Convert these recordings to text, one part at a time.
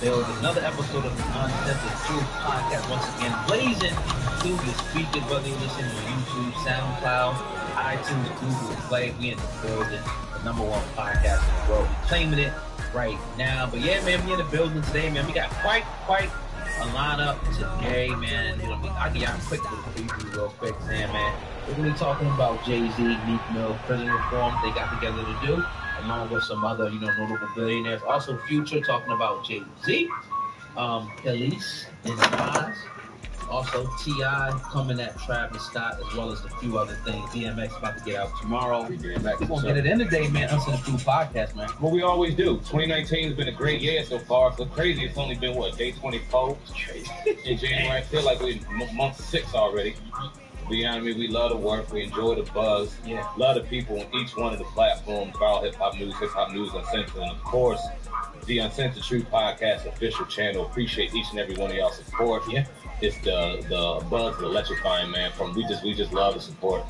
building. Another episode of the Uncensored Truth Podcast. Once again, blazing through your speakers, whether you're listening on YouTube, SoundCloud, iTunes, Google Play. We in the building, the #1 podcast in the world. We're claiming it right now. But yeah, man, we in the building today, man. We got quite a lineup today, man. You know, I'll give y'all a quick little preview real quick, saying, man, we're going to be talking about Jay-Z, Meek Mill, prison reform they got together to do, along with some other, notable billionaires. Also, Future talking about Jay-Z, Elise and Nas. Also, T.I. coming at Travis Scott, as well as a few other things. DMX about to get out tomorrow. We're going to get it in the day, man. Uncensored Truth Podcast, man. Well, we always do. 2019 has been a great year so far. So crazy. It's only been, day 24? In January. I feel like we're month 6 already. But you know what I mean? We love the work. We enjoy the buzz. Yeah. Love the people on each one of the platforms. Viral Hip Hop News Uncensored, and of course, the Uncensored Truth Podcast official channel. Appreciate each and every one of y'all support. Yeah. It's the buzz, the electrifying, man. We just love the support.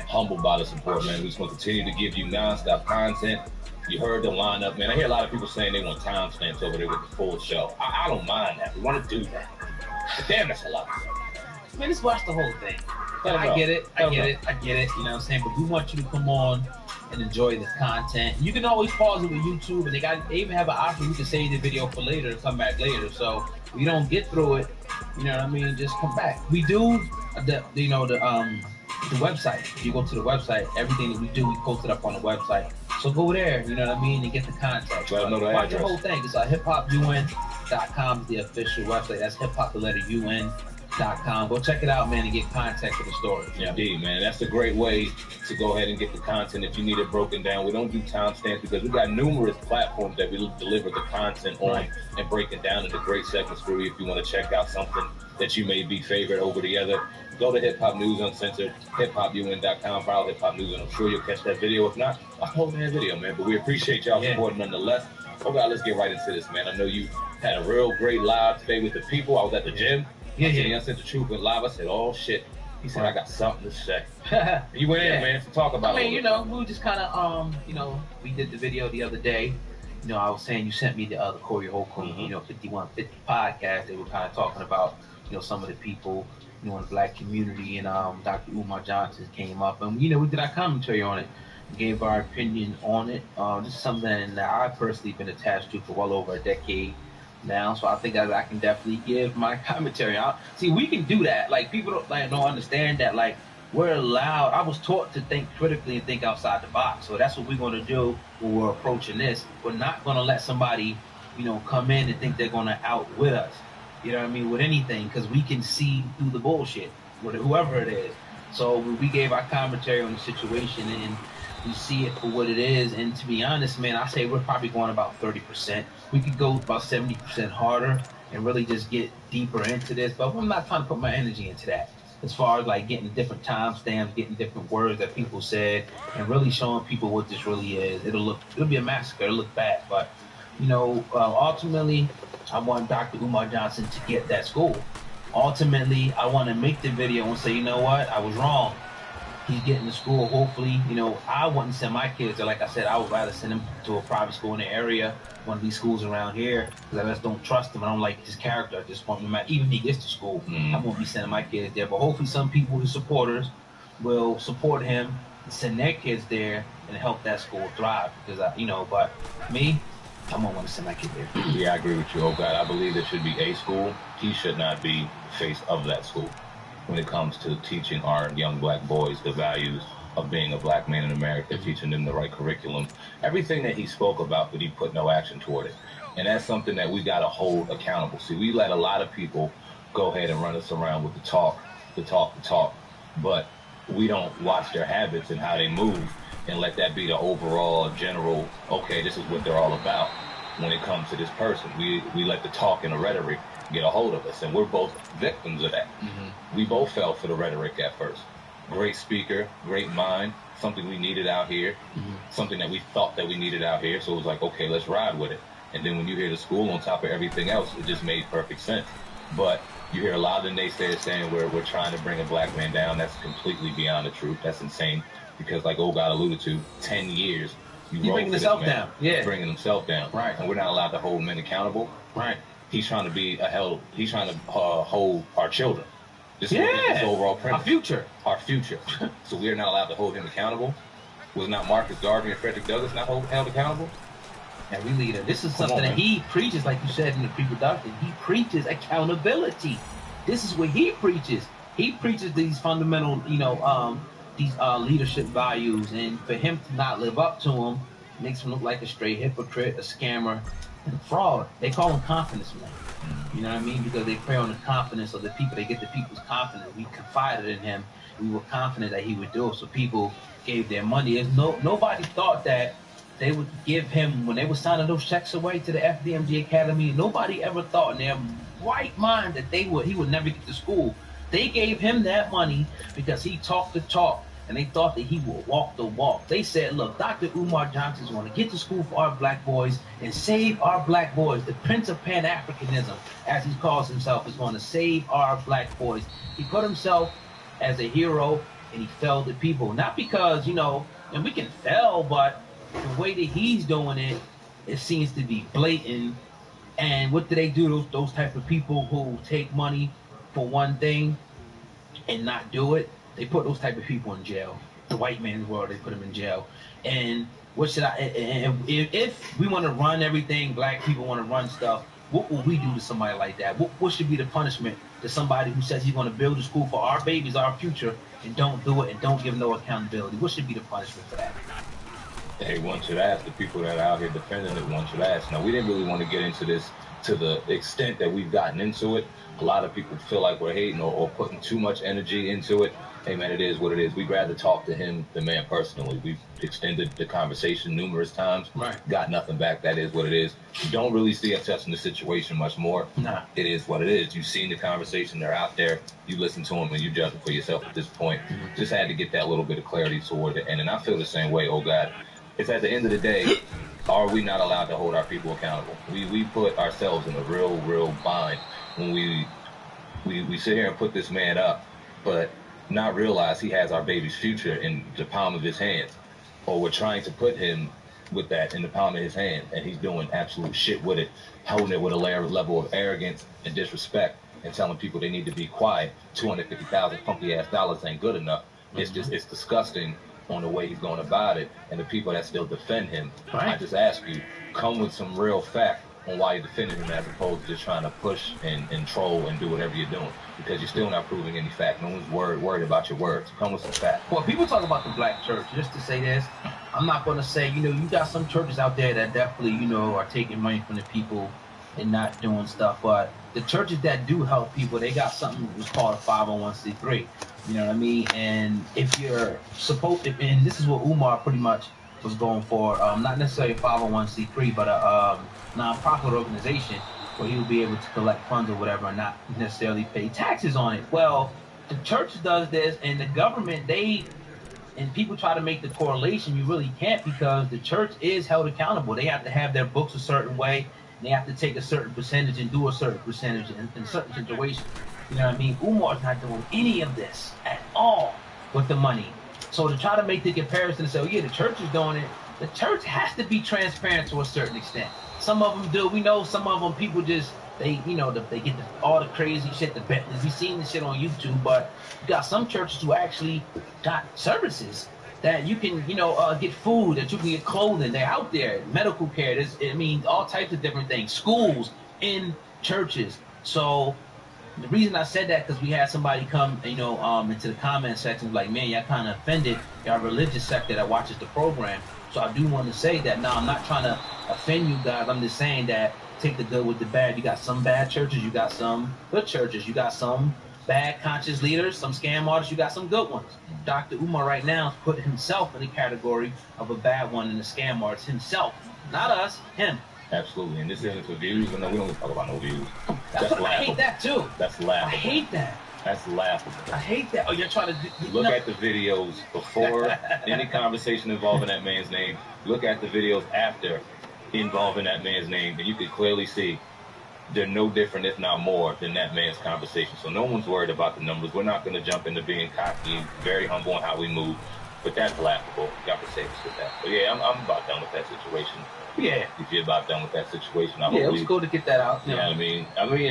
Humbled by the support, man. We just want to continue to give you nonstop content. You heard the lineup, man. I hear a lot of people saying they want timestamps over there with the full show. I don't mind that. We want to do that. But damn, that's a lot. Man, just watch the whole thing. I get it. You know what I'm saying? But we want you to come on and enjoy the content. You can always pause it with YouTube, and they even have an option. You can save the video for later and come back later. So if you don't get through it, you know what I mean, just come back. We do the website. If you go to the website, everything that we do, we post it up on the website. So go there, you know what I mean, and get the contact. Watch the whole thing. It's hiphopun.com is the official website. That's hiphop, the letter UN.com. Go check it out, man, and get contact for the story. Yeah. Indeed, man. That's a great way to go ahead and get the content if you need it broken down. We don't do timestamps because we got numerous platforms that we deliver the content on and break it down into great segments for you. If you want to check out something that you may be favorite over the other, go to Hip Hop News Uncensored, hiphopun.com, Viral Hip Hop News, and I'm sure you'll catch that video. If not, I'll hold that video, man. But we appreciate y'all supporting nonetheless. Oh, God, let's get right into this, man. I know you had a real great live today with the people. I was at the gym. The Uncensored Truth went live. I said, oh, shit. He said, I got something to say. You went in, man, to talk about it. I mean, we just kind of, we did the video the other day. I was saying you sent me the other Corey Holcomb, 5150 podcast. They were kind of talking about, some of the people, in the black community, and Dr. Umar Johnson came up, and, we did our commentary on it, gave our opinion on it. This is something that I've personally been attached to for well over a decade now, so I think that I can definitely give my commentary. See, we can do that. Like, people don't understand that, like, we're allowed. I was taught to think critically and think outside the box, so that's what we're going to do when we're approaching this. We're not going to let somebody, come in and think they're going to outwit us, you know what I mean, with anything, because we can see through the bullshit, with whoever it is. So we gave our commentary on the situation, and we see it for what it is. And to be honest, man, I say we're probably going about 30%. We could go about 70% harder and really just get deeper into this. But I'm not trying to put my energy into that. As far as like getting different timestamps, getting different words that people said, and really showing people what this really is. It'll be a massacre. It'll look bad. But, ultimately, I want Dr. Umar Johnson to get that school. Ultimately, I want to make the video and say, you know what, I was wrong. He's getting to school. Hopefully, I wouldn't send my kids there. Like I said, I would rather send them to a private school in the area, one of these schools around here, because I just don't trust him. I don't like his character. I just want him, even if he gets to school, I won't be sending my kids there. But hopefully some people, his supporters, will support him and send their kids there and help that school thrive. Because, but me, I don't want to send my kid there. Yeah, I agree with you. Oh, God, I believe there should be a school. He should not be the face of that school when it comes to teaching our young black boys the values of being a black man in America, teaching them the right curriculum. Everything that he spoke about, but he put no action toward it. And that's something that we got to hold accountable. See, we let a lot of people go ahead and run us around with the talk, but we don't watch their habits and how they move and let that be the overall general, okay, this is what they're all about when it comes to this person. We let the talk and the rhetoric get a hold of us, and we're both victims of that. We both fell for the rhetoric at first. Great speaker, great mind, something we needed out here, something that we thought that we needed out here, so it was like, okay, let's ride with it. And then when you hear the school on top of everything else, it just made perfect sense. But you hear a lot of the naysayers saying we're trying to bring a black man down. That's completely beyond the truth. That's insane, because like old God alluded to, 10 years, He's bringing himself down. Yeah. Bringing himself down. Right. And we're not allowed to hold men accountable. Right. he's trying to be he's trying to hold our children. This is his overall premise. Our future. So we are not allowed to hold him accountable. Was not Marcus Garvey and Frederick Douglass not held accountable? And we leader. This is something that he preaches, like you said in the pre-production. He preaches accountability. This is what he preaches. He preaches these fundamental, these leadership values, and for him to not live up to them makes him look like a straight hypocrite, a scammer, and a fraud. They call him confidence man. You know what I mean? Because they prey on the confidence of the people. They get the people's confidence. We confided in him. We were confident that he would do it. So people gave their money. Nobody thought that they would give him, when they were signing those checks away to the FDMG Academy, nobody ever thought in their right mind that he would never get to school. They gave him that money because he talked the talk, and they thought that he would walk the walk. They said, look, Dr. Umar Johnson's going to get to school for our black boys and save our black boys. The Prince of Pan-Africanism, as he calls himself, is going to save our black boys. He put himself as a hero, and he failed the people. Not because, and we can fail, but the way that he's doing it, it seems to be blatant. And what do they do? Those type of people who take money for one thing and not do it, they put those type of people in jail. The white man's world, they put them in jail. And what should and if we want to run everything, black people want to run stuff, what will we do to somebody like that? What should be the punishment to somebody who says he's going to build a school for our babies, our future, and don't do it and don't give no accountability? What should be the punishment for that? Hey, one should ask. The people that are out here defending it, one should ask. Now, we didn't really want to get into this to the extent that we've gotten into it. A lot of people feel like we're hating or putting too much energy into it. Hey, man, it is what it is. We'd rather talk to him, the man, personally. We've extended the conversation numerous times. Right. Got nothing back. That is what it is. You don't really see us touching the situation much more. Nah. It is what it is. You've seen the conversation. They're out there. You listen to them, and you judge them for yourself at this point. Mm-hmm. Just had to get that little bit of clarity toward the end. And I feel the same way, oh, God. It's at the end of the day, are we not allowed to hold our people accountable? We put ourselves in a real bind when we sit here and put this man up, but not realize he has our baby's future in the palm of his hand. Or we're trying to put him with that in the palm of his hand, and he's doing absolute shit with it, holding it with a level of arrogance and disrespect, and telling people they need to be quiet. 250,000 funky ass dollars ain't good enough. It's just, it's disgusting on the way he's going about it, and the people that still defend him. Right. I just ask you, come with some real fact on why you're defending him, as opposed to just trying to push and troll and do whatever you're doing, because you're still not proving any fact. No one's worried about your words. Come with some fact. Well, people talk about the black church. Just to say this, I'm not going to say, you got some churches out there that definitely, are taking money from the people and not doing stuff, but the churches that do help people, they got something that's called a 501c3. You know what I mean? And if you're supposed to, and this is what Umar pretty much was going for, not necessarily a 501c3, but a nonprofit organization where he would be able to collect funds or whatever and not necessarily pay taxes on it. Well, the church does this, and the government, and people try to make the correlation. You really can't, because the church is held accountable. They have to have their books a certain way. They have to take a certain percentage and do a certain percentage in certain situations. You know what I mean? Umar's not doing any of this at all with the money. So to try to make the comparison and say, oh yeah, the church is doing it, the church has to be transparent to a certain extent. Some of them do. We know some of them, people just, they get all the crazy shit, the Bentleys. We've seen this shit on YouTube, but you got some churches who actually got services that you can, get food, that you can get clothing. They're out there, medical care. All types of different things. Schools in churches. So the reason I said that, because we had somebody come, into the comment section like, man, y'all kind of offended our religious sector that watches the program. So I do want to say that, now I'm not trying to offend you guys. I'm just saying that take the good with the bad. You got some bad churches. You got some good churches. You got some bad conscious leaders, some scam artists. You got some good ones. Dr. Umar right now has put himself in the category of a bad one and a scam artist himself. Not us, him. Absolutely, and this isn't for views, and we don't talk about no views. That's laughable. I hate that too. That's laughable. I hate that. That's laughable. I hate that. Oh, you're trying to look at the videos before any conversation involving that man's name. Look at the videos after involving that man's name, and you can clearly see they're no different, if not more, than that man's conversation. So no one's worried about the numbers. We're not going to jump into being cocky, very humble in how we move. But that's laughable. Y'all can save us with that. But yeah, I'm about done with that situation. Yeah. If you're about done with that situation, I hope it was cool to get that out. Yeah, I mean,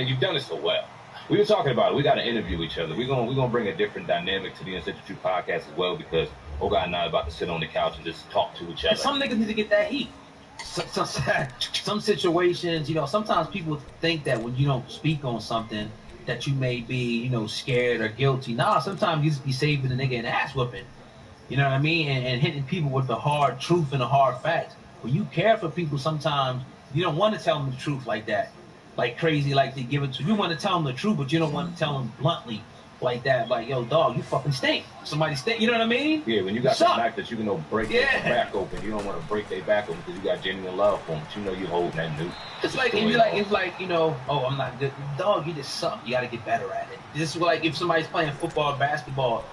you've done it so well. We were talking about it. We got to interview each other. We're gonna bring a different dynamic to the Uncensored Truth podcast as well, because God and I are about to sit on the couch and just talk to each other. And some niggas need to get that heat. Some situations, sometimes people think that when you don't speak on something that you may be, scared or guilty. Nah, sometimes you just be saving the nigga an ass whooping. You know what I mean? And hitting people with the hard truth and the hard facts. When you care for people, sometimes you don't want to tell them the truth like that. Like crazy, like they give it to you. You want to tell them the truth, but you don't want to tell them bluntly like that. Like, yo, dog, you fucking stink. Somebody stink. You know what I mean? Yeah, when you got the fact that you can break their back open, you don't want to break their back open because you got genuine love for them. But you holding that new. It's like oh, I'm not good. Dog, you just suck. You got to get better at it. This is like if somebody's playing football or basketball,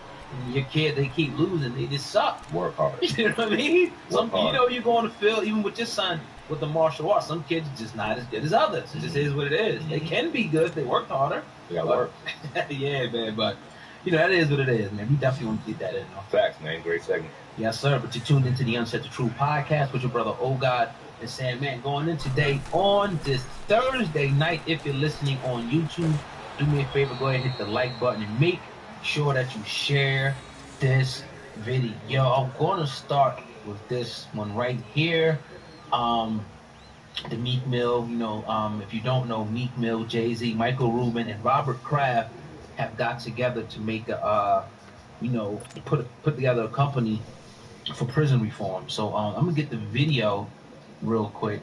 and your kid, they keep losing, they just suck. Work hard. You know what I mean? You go on the field, even with your son, with the martial arts, some kids are just not as good as others. It just is what it is. They can be good if they work harder. They got work. Yeah, man, but that is what it is, man. We definitely want to get that in. Facts, man. Great segment. Yes, sir. But you tuned into the Uncensored Truth podcast with your brother God and Sam, man. Going in today on this Thursday night. If you're listening on YouTube, do me a favor, go ahead and hit the like button and make sure that you share this video. I'm going to start with this one right here. The Meek Mill, if you don't know, Meek Mill, Jay-Z, Michael Rubin, and Robert Kraft have got together to make put together a company for prison reform. So I'm gonna get the video real quick,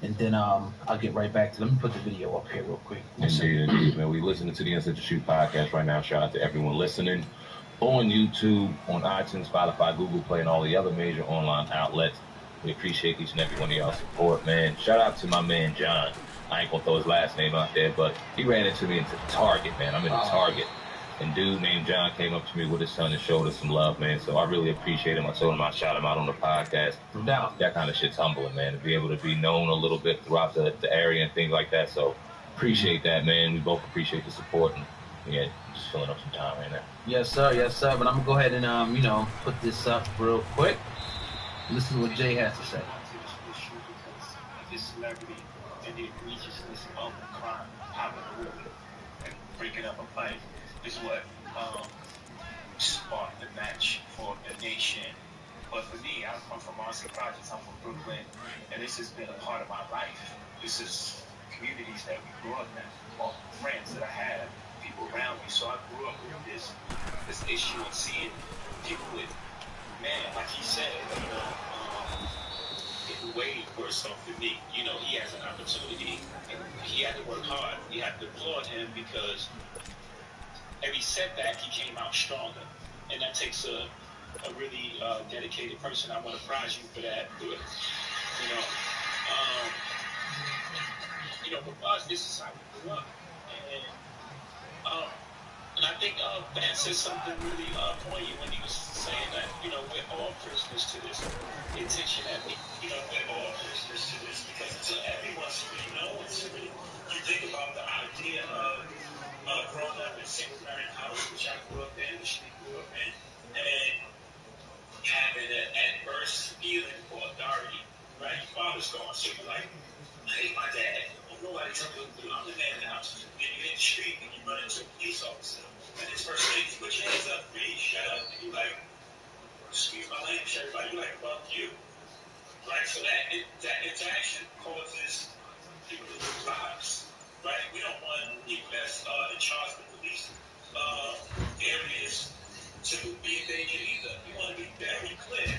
and then I'll get right back to. Let me put the video up here real quick. Indeed, man. We listening to the Uncensored Truth podcast right now. Shout out to everyone listening on YouTube, on iTunes, Spotify, Google Play, and all the other major online outlets. We appreciate each and every one of y'all support, man. Shout out to my man John. I ain't gonna throw his last name out there, but he ran into me into Target, man. I'm in Target. And dude named John came up to me with his son and showed us some love, man. So I really appreciate him. I told him I'd shout him out on the podcast. No doubt. That kind of shit's humbling, man, to be able to be known a little bit throughout the area and things like that. So appreciate that, man. We both appreciate the support. And yeah, just filling up some time right now. Yes, sir. Yes, sir. But I'm going to go ahead and, put this up real quick. Listen to what Jay has to say. This celebrity and the egregiousness of the crime popping the wood and breaking up a fight is what sparked the match for the nation. But for me, I'm from Marcy Projects, I'm from Brooklyn, and this has been a part of my life. This is communities that we grew up in, all friends that I have, people around me. So I grew up with this issue and seeing people with, man, like he said, it's way worse off than me. He has an opportunity, and he had to work hard. You have to applaud him because every setback, he came out stronger. And that takes a really dedicated person. I want to prize you for that. But with us, this is how we grew up. And I think Van said something really poignant when he was saying that, we're all prisoners to this. The attention that we're all prisoners to this, because until everyone's really known, you think about the idea of growing up in a single-parent house, which I grew up in, which we grew up in, and having an adverse feeling for authority, right? Your father's gone, so you're like, I hate my dad. Nobody tell me what to do. I'm the man in the house. Then you hit the street and you run into a police officer. And his first thing is, put your hands up, please, shut up. And you're like, excuse my language, everybody. You're like, fuck you. Right? So that interaction causes people to lose lives. Right? We don't want people that's in charge of the police areas to be in danger either. We want to be very clear.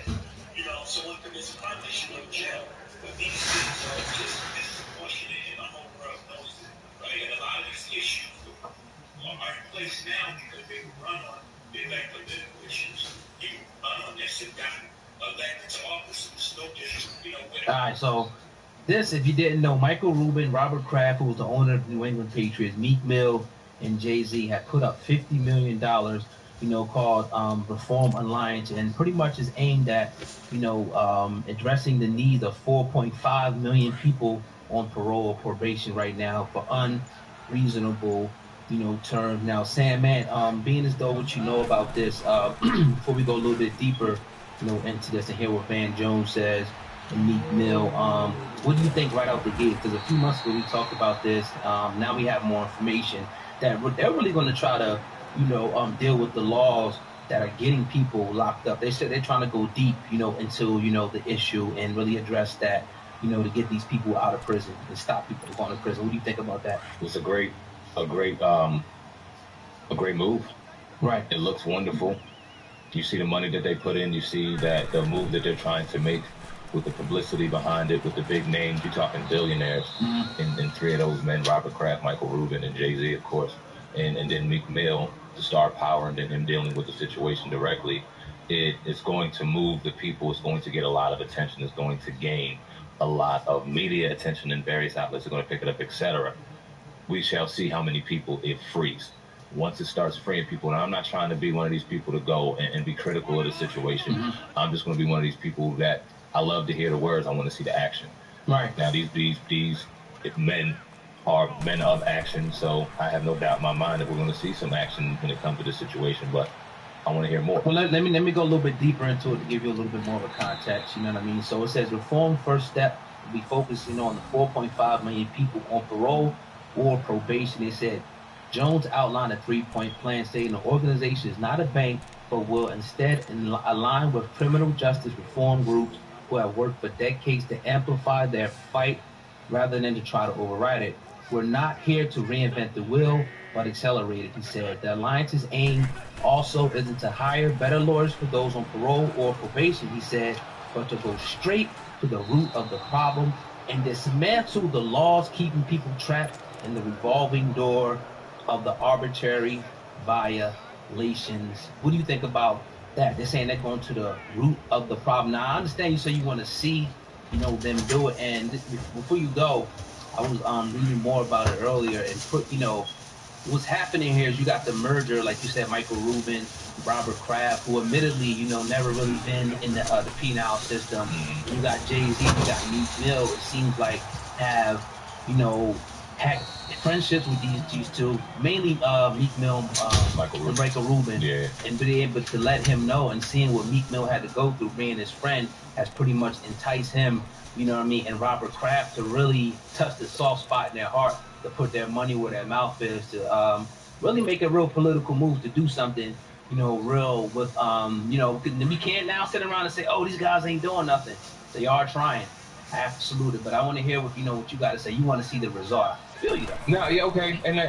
Someone commits a crime, they should go to jail. But these things are just disproportionate, and the whole world knows it. Right? And a lot of these issues are in place now because they run on political issues. You run on this and got elected to office, and no different, All right, so this, if you didn't know, Michael Rubin, Robert Kraft, who was the owner of the New England Patriots, Meek Mill, and Jay-Z had put up $50 million, called Reform Alliance, and pretty much is aimed at, addressing the needs of 4.5 million people on parole or probation right now for unreasonable terms. Now, Sam, man, being as though what you know about this, before we go a little bit deeper, into this and hear what Van Jones says and Meek Mill, what do you think right out the gate? Because a few months ago we talked about this. Now we have more information that they're really going to try to, deal with the laws that are getting people locked up. They said they're trying to go deep, into, the issue and really address that, to get these people out of prison and stop people from going to prison. What do you think about that? It's a great move. Right. It looks wonderful. You see the money that they put in. You see that the move that they're trying to make with the publicity behind it, with the big names. You're talking billionaires in three of those men: Robert Kraft, Michael Rubin, and Jay-Z, of course, and then Meek Mill, the star power, and then him dealing with the situation directly. It's going to move the people. It's going to get a lot of attention. It's going to gain a lot of media attention, and various outlets are going to pick it up, etc. We shall see how many people it frees. Once it starts freeing people, and I'm not trying to be one of these people to go and be critical of the situation. I'm just going to be one of these people that I love to hear the words. I want to see the action. Right. Now, these men are men of action, so I have no doubt in my mind that we're going to see some action when it comes to this situation, but I want to hear more. Well, let me go a little bit deeper into it to give you a little bit more of a context, you know what I mean? So it says reform first step will be focusing on the 4.5 million people on parole or probation. They said Jones outlined a 3-point plan stating the organization is not a bank, but will instead align with criminal justice reform groups who have worked for decades to amplify their fight rather than to try to override it. We're not here to reinvent the wheel, but accelerate it, he said. The alliance's aim also isn't to hire better lawyers for those on parole or probation, he said, but to go straight to the root of the problem and dismantle the laws keeping people trapped in the revolving door of the arbitrary violations. What do you think about that? They're saying they're going to the root of the problem. Now, I understand you say you want to see, them do it. And before you go, I was reading more about it earlier and what's happening here is you got the merger, like you said, Michael Rubin, Robert Kraft, who admittedly, never really been in the penal system. You got Jay-Z, you got Meek Mill, it seems like have, had friendships with these two, mainly Meek Mill, Michael Rubin, and being able to let him know and seeing what Meek Mill had to go through, being his friend, has pretty much enticed him, and Robert Kraft to really touch the soft spot in their heart, to put their money where their mouth is, to really make a real political move, to do something, real with, we can't now sit around and say, oh, these guys ain't doing nothing. They are trying. I have to salute it, but I want to hear what you got to say. You want to see the result. I feel you though. No, yeah, okay, and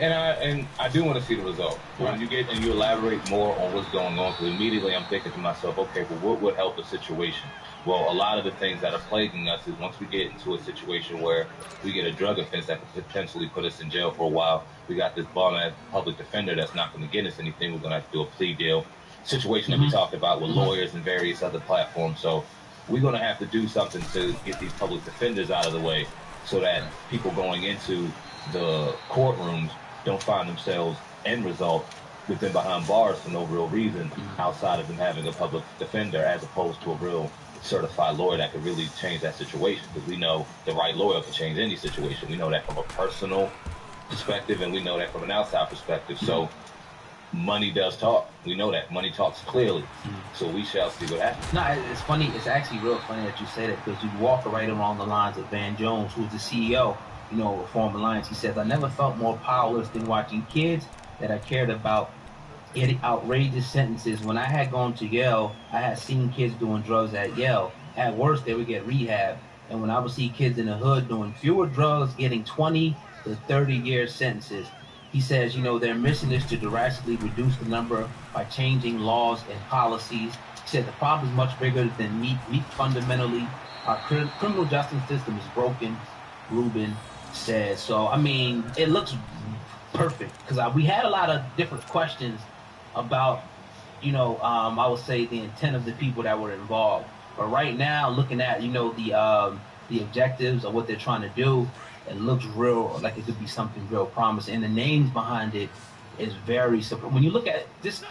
I do want to see the result. Right. When you get and you elaborate more on what's going on, because immediately I'm thinking to myself, okay, well, what would help the situation? Well, a lot of the things that are plaguing us is once we get into a situation where we get a drug offense that could potentially put us in jail for a while, we got this bum-ass public defender that's not going to get us anything. We're going to have to do a plea deal situation that we talked about with lawyers and various other platforms. So we're going to have to do something to get these public defenders out of the way so that people going into the courtrooms don't find themselves end result within behind bars for no real reason outside of them having a public defender as opposed to a real certified lawyer that could really change that situation, because we know the right lawyer can change any situation. We know that from a personal perspective, and we know that from an outside perspective. So money does talk. We know that. Money talks clearly. So we shall see what happens. No, it's funny. It's actually real funny that you say that, because you walk right along the lines of Van Jones, who's the CEO, Reform Alliance. He says, I never felt more powerless than watching kids that I cared about getting outrageous sentences. When I had gone to Yale, I had seen kids doing drugs at Yale. At worst, they would get rehab. And when I would see kids in the hood doing fewer drugs, getting 20 to 30-year sentences. He says, their mission is to drastically reduce the number by changing laws and policies. He said the problem is much bigger than meat. Fundamentally, our criminal justice system is broken, Rubin says. So, it looks perfect, because we had a lot of different questions about, I would say the intent of the people that were involved. But right now, looking at, the objectives of what they're trying to do, it looks real, like it could be something real promising. And the names behind it is very simple. When you look at this,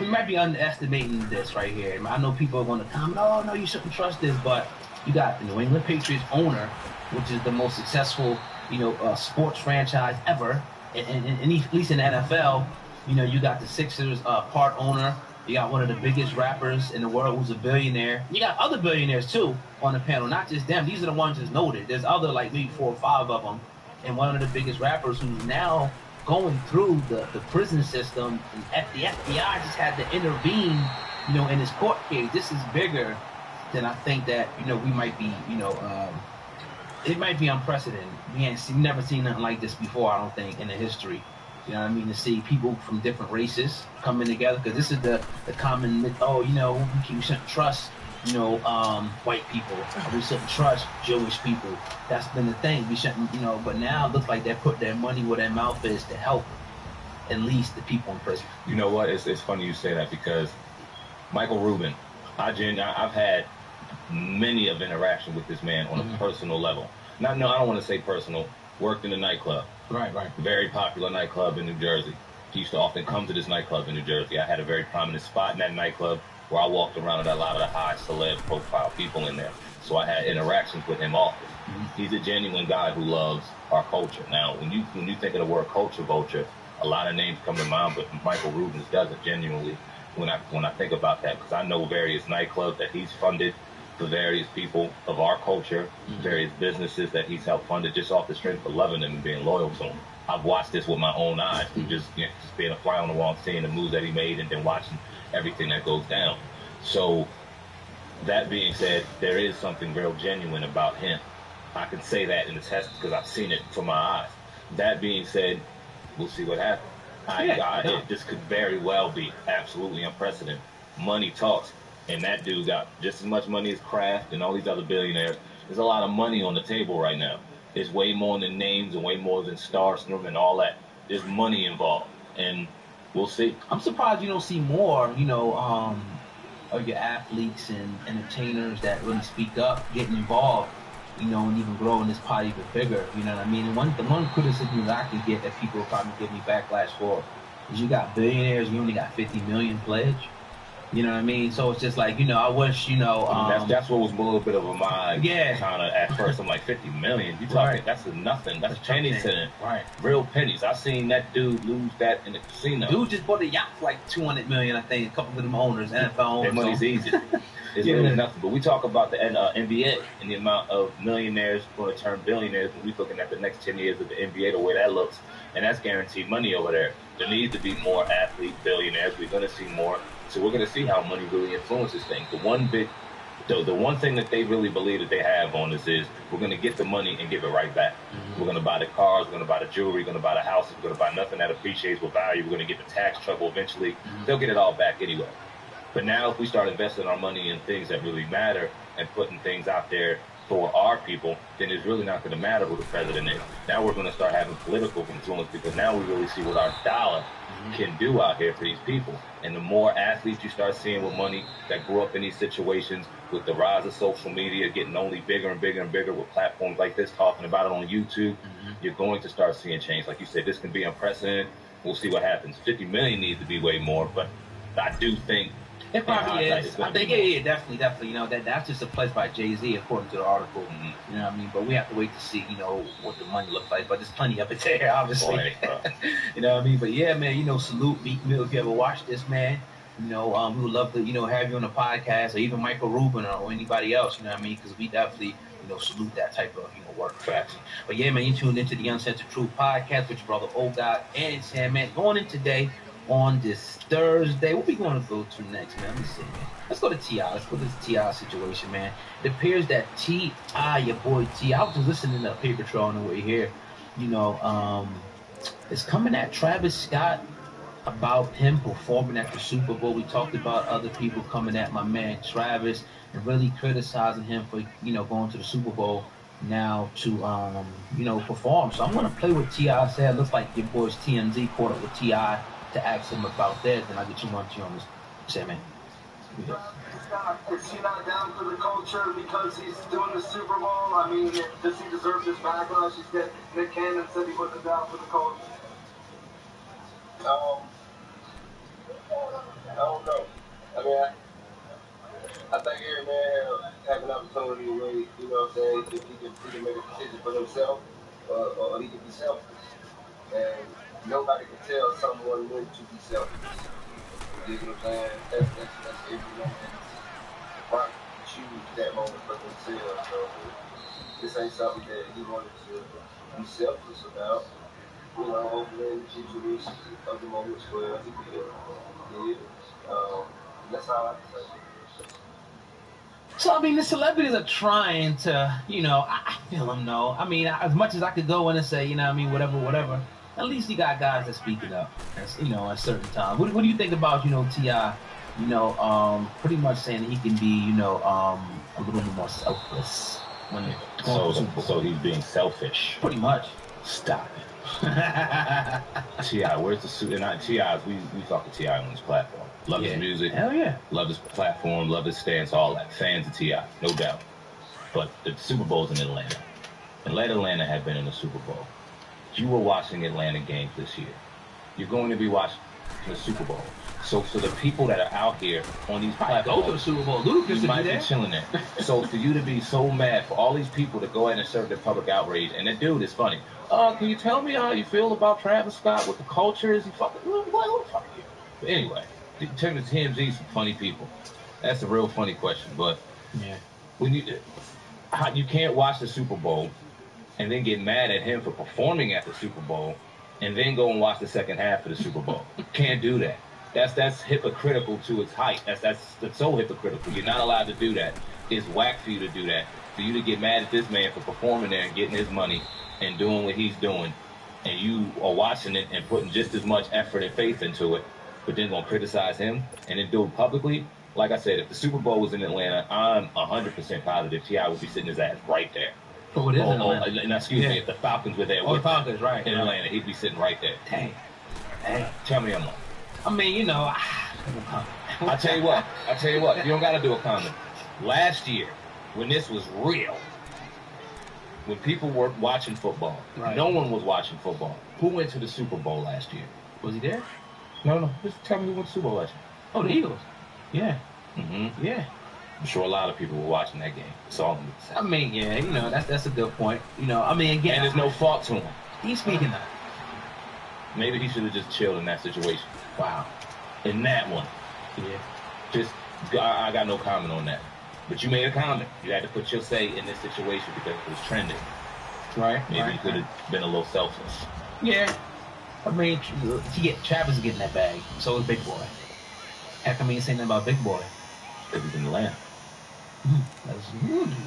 we might be underestimating this right here. I know people are going to comment, oh, no, you shouldn't trust this. But you got the New England Patriots owner, which is the most successful, sports franchise ever, and at least in the NFL, you got the Sixers part owner. You got one of the biggest rappers in the world who's a billionaire. You got other billionaires too on the panel, not just them. These are the ones that's noted. There's other like maybe 4 or 5 of them, and one of the biggest rappers who's now going through the prison system, and the FBI just had to intervene, in his court case. This is bigger than I think that we might be, it might be unprecedented. We never seen nothing like this before, I don't think, in the history. You know what I mean? To see people from different races coming together, because this is the common myth. Oh, we shouldn't trust, white people. Or we shouldn't trust Jewish people. That's been the thing. We shouldn't, But now it looks like they put their money where their mouth is to help at least the people in prison. You know what? It's funny you say that, because Michael Rubin, I've had many of interaction with this man on a personal level. I don't want to say personal. Worked in a nightclub. Right. Very popular nightclub in New Jersey. He used to often come to this nightclub in New Jersey. I had a very prominent spot in that nightclub where I walked around with a lot of the high celeb profile people in there. So I had interactions with him often. He's a genuine guy who loves our culture. Now, when you think of the word culture vulture, a lot of names come to mind, but Michael Rubens doesn't genuinely when I think about that, because I know various nightclubs that he's funded for various people of our culture, various businesses that he's helped funded just off the strength of loving them and being loyal to him. I've watched this with my own eyes, just being a fly on the wall, seeing the moves that he made, and then watching everything that goes down. So, that being said, there is something real genuine about him. I can say that in the test because I've seen it from my eyes. That being said, we'll see what happens. This could very well be absolutely unprecedented. Money talks. And that dude got just as much money as Kraft and all these other billionaires. There's a lot of money on the table right now. It's way more than names and way more than starstrom and all that. There's money involved, and we'll see. I'm surprised you don't see more, of your athletes and entertainers that really speak up, getting involved, and even growing this pot even bigger. You know what I mean? And the one criticism that I can get that people will probably give me backlash for is you got billionaires, you only got 50 million pledge. You know what I mean? So it's just like, I wish, that's what was a little bit of a mind. Yeah. Kind of at first, I'm like, 50 million? You talking, that's nothing. That's pennies to them. Right. Real pennies. I seen that dude lose that in the casino. Dude just bought a yacht for like 200 million, I think. A couple of them owners, NFL owners. That money's easy. It's really nothing. But we talk about the NBA and the amount of millionaires going to turn billionaires. When we're looking at the next 10 years of the NBA, the way that looks, and that's guaranteed money over there. There needs to be more athlete billionaires. We're going to see more. So we're going to see how money really influences things. The one thing that they really believe that they have on this is we're going to get the money and give it right back. We're going to buy the cars, we're going to buy the jewelry, we're going to buy the houses, we're going to buy nothing that appreciates with value. We're going to get the tax trouble eventually. They'll get it all back anyway. But now if we start investing our money in things that really matter and putting things out there for our people, then it's really not going to matter who the president is. Now we're going to start having political influence, because now we really see what our dollar can do out here for these people. And the more athletes you start seeing with money that grew up in these situations, with the rise of social media getting only bigger and bigger and bigger, with platforms like this talking about it on YouTube, you're going to start seeing change. Like you said, this can be unprecedented. We'll see what happens. 50 million needs to be way more, but I do think it probably is. I think, definitely. That's just a pledge by Jay-Z, according to the article. You know what I mean? But we have to wait to see, what the money looks like. But there's plenty of it there, obviously. You know what I mean? But yeah, man, salute Meek Mill if you ever watch this, man. We would love to, have you on the podcast, or even Michael Rubin or anybody else. You know what I mean? Because we definitely, salute that type of, work. Facts. But yeah, man, you tuned into the Uncensored Truth podcast with your brother O-God and Sam, man. Going in today on this Thursday. What we going to go to next, man? Let me see, man. Let's go to T.I. Let's go to this T.I. situation, man. It appears that T.I., your boy T.I., I was just listening to Paper Trail on the way here. It's coming at Travis Scott about him performing at the Super Bowl. We talked about other people coming at my man Travis and really criticizing him for, going to the Super Bowl now to, perform. So I'm going to play what T.I. said. Looks like your boys TMZ caught up with T.I. to ask him about that. Then I'll get you on this. Say, man. Is he not down for the culture because he's doing the Super Bowl? I mean, does he deserve this backlash? He said Nick Cannon said he wasn't down for the culture. I don't know. I mean, I think every man have an opportunity to really, if he can make a decision for himself, or he can be selfish. and nobody can tell someone when to be selfish. You know what I'm saying? That's every man's right to choose that moment for themselves. So this ain't something that he wanted to be selfless about. You know, hopefully in the future we'll see other moments where he will. That's all I can say. So, I mean, the celebrities are trying to, I feel them, though. I mean, as much as I could go in and say, I mean, whatever, at least you got guys that speaking up, at certain times. What do you think about, T.I., pretty much saying that he can be, a little bit more selfless when it So he's being selfish. Pretty much. Stop it. T.I., where's the suit? And T.I., we talk to T.I. on this platform. Love his music. Hell yeah. Love his platform. Love his stance. All that. Fans of T.I., no doubt. But the Super Bowl's in Atlanta. And let Atlanta have been in the Super Bowl. You were watching Atlanta games this year. You're going to be watching the Super Bowl. So the people that are out here on these platforms, go to the Super Bowl. Lucas you might be chilling there. So for you to be so mad for all these people to go ahead and serve their public outrage, and the dude is funny. Can you tell me how you feel about Travis Scott with the culture? Is he fucking who the fuck are you? But anyway, turn to TMZ, some funny people. That's a real funny question. But yeah, when you can't watch the Super Bowl and then get mad at him for performing at the Super Bowl and then go and watch the second half of the Super Bowl. Can't do that. That's hypocritical to its height. That's so hypocritical. You're not allowed to do that. It's whack for you to do that. For you to get mad at this man for performing there and getting his money and doing what he's doing, and you are watching it and putting just as much effort and faith into it, but then gonna criticize him and then do it publicly. Like I said, if the Super Bowl was in Atlanta, I'm 100% positive T.I. would be sitting his ass right there. Oh, it is in Atlanta. Excuse me, if the Falcons were there. The Falcons, right. In Atlanta, he'd be sitting right there. Dang. Tell me I'm wrong. I mean, I'll tell you what. You don't got to do a comment. Last year, when this was real, when people were watching football, no one was watching football. Who went to the Super Bowl last year? Was he there? No. Just tell me who went to the Super Bowl last year. Oh, the Eagles. Yeah. Mm-hmm. Yeah. I'm sure a lot of people were watching that game. That's all I'm going to say. I mean, yeah, that's a good point. I mean, again. And there's no fault to him. He's speaking up. Maybe he should have just chilled in that situation. Wow. In that one. Yeah. I got no comment on that. But you made a comment. You had to put your say in this situation because it was trending. Right. Maybe you could have been a little selfless. Yeah. I mean, Travis is getting that bag. So is Big Boy. How come he ain't saying nothing about Big Boy? Because he's in the land.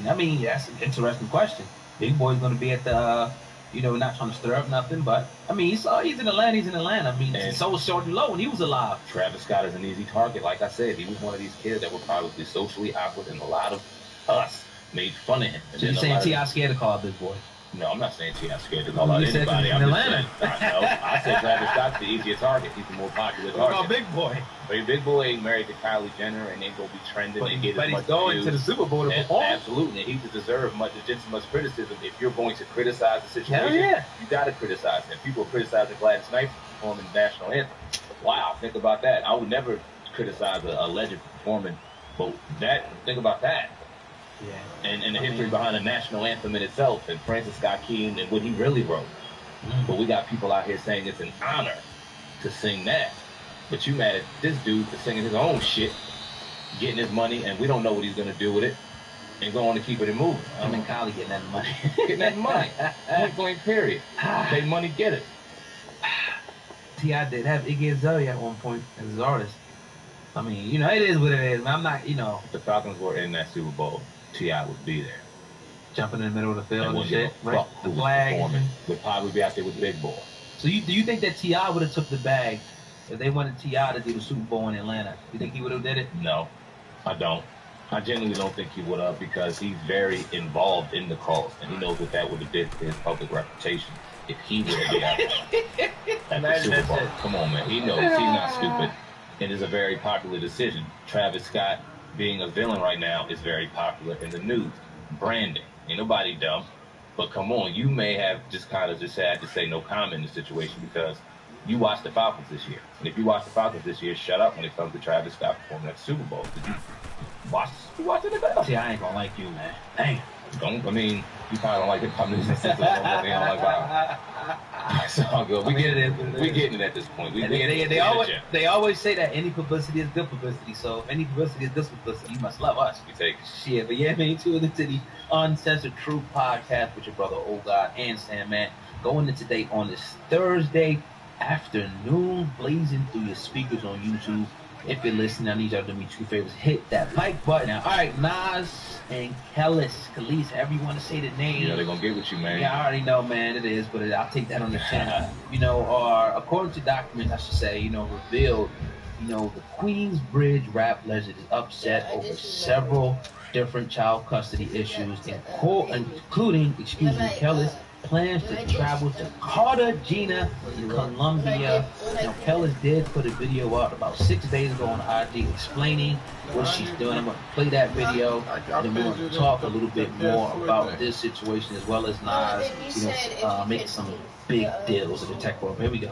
I mean, that's an interesting question. Big Boy's going to be at the, not trying to stir up nothing, but, I mean, he's in Atlanta. I mean, and so was Shorty Low when he was alive. Travis Scott is an easy target. Like I said, he was one of these kids that were probably socially awkward, and a lot of us made fun of him. So you're saying T.I. scared to call Big Boy? No, I'm not saying T.I. scared to call out anybody. I'm just saying, I said Travis Scott's the easier target. He's the more popular target. What about Big Boy? But Big Boy ain't married to Kylie Jenner, and ain't gonna be trending and get as much views. But he's going to the Super Bowl to perform. Absolutely, and he deserves just as much criticism. If you're going to criticize the situation, you got to criticize him. People are criticizing Gladys Knight for performing the national anthem. Wow, think about that. I would never criticize a legend performing, but think about that. Yeah. And the history behind the national anthem in itself, and Francis Scott Key and what he really wrote. But we got people out here saying it's an honor to sing that. But you mad at this dude for singing his own shit, getting his money, and we don't know what he's going to do with it, and going to keep it moving. I mean, Kylie getting that money. Getting that money. Point blank, period. Pay money, get it. T.I. did have Iggy Azalea at one point as his artist. I mean, it is what it is, man. I'm not, If the Falcons were in that Super Bowl, T.I. would be there. Jumping in the middle of the field and shit, right? The flag. Would probably be out there with Big Boy. So do you think that T.I. would have took the bag if they wanted T.I. to do the Super Bowl in Atlanta? You think he would have did it? No, I don't. I genuinely don't think he would have, because he's very involved in the cause, and he knows what that would have did to his public reputation if he would have been out there at the Super Bowl. Come on, man. He knows. He's not stupid. It is a very popular decision. Travis Scott being a villain right now is very popular in the news. Branding. Ain't nobody dumb. But come on, you may have just had to say no comment in the situation because you watched the Falcons this year. And if you watch the Falcons this year, shut up when it comes to Travis Scott performing at the Super Bowl. Did you watch it about? See, I ain't gonna like you, man. Dang. You probably don't like it coming in the sense of I It's all good. We getting it at this point. They always say that any publicity is good publicity. So if any publicity is good publicity, you must love us. We take shit. But yeah, man, tune into the Uncensored Truth podcast with your brother Old God and Sam, man. Going into today on this Thursday afternoon, blazing through your speakers on YouTube. If you're listening, I need y'all to do me two favors. Hit that like button. Now, all right, Nas and Khalees, however you want to say the name. Yeah, they're going to get with you, man. Yeah, I already know, man, it is, but I'll take that on the chin. According to documents, I should say, revealed, the Queensbridge rap legend is upset over several different child custody issues, including, Khalees plans to travel to Cartagena, Colombia. Now, Khalees did put a video up about 6 days ago on IG explaining what she's doing. I'm going to play that video, and then we're going to talk a little bit more about this situation, as well as Nas, making some big deals in the tech world. Here we go.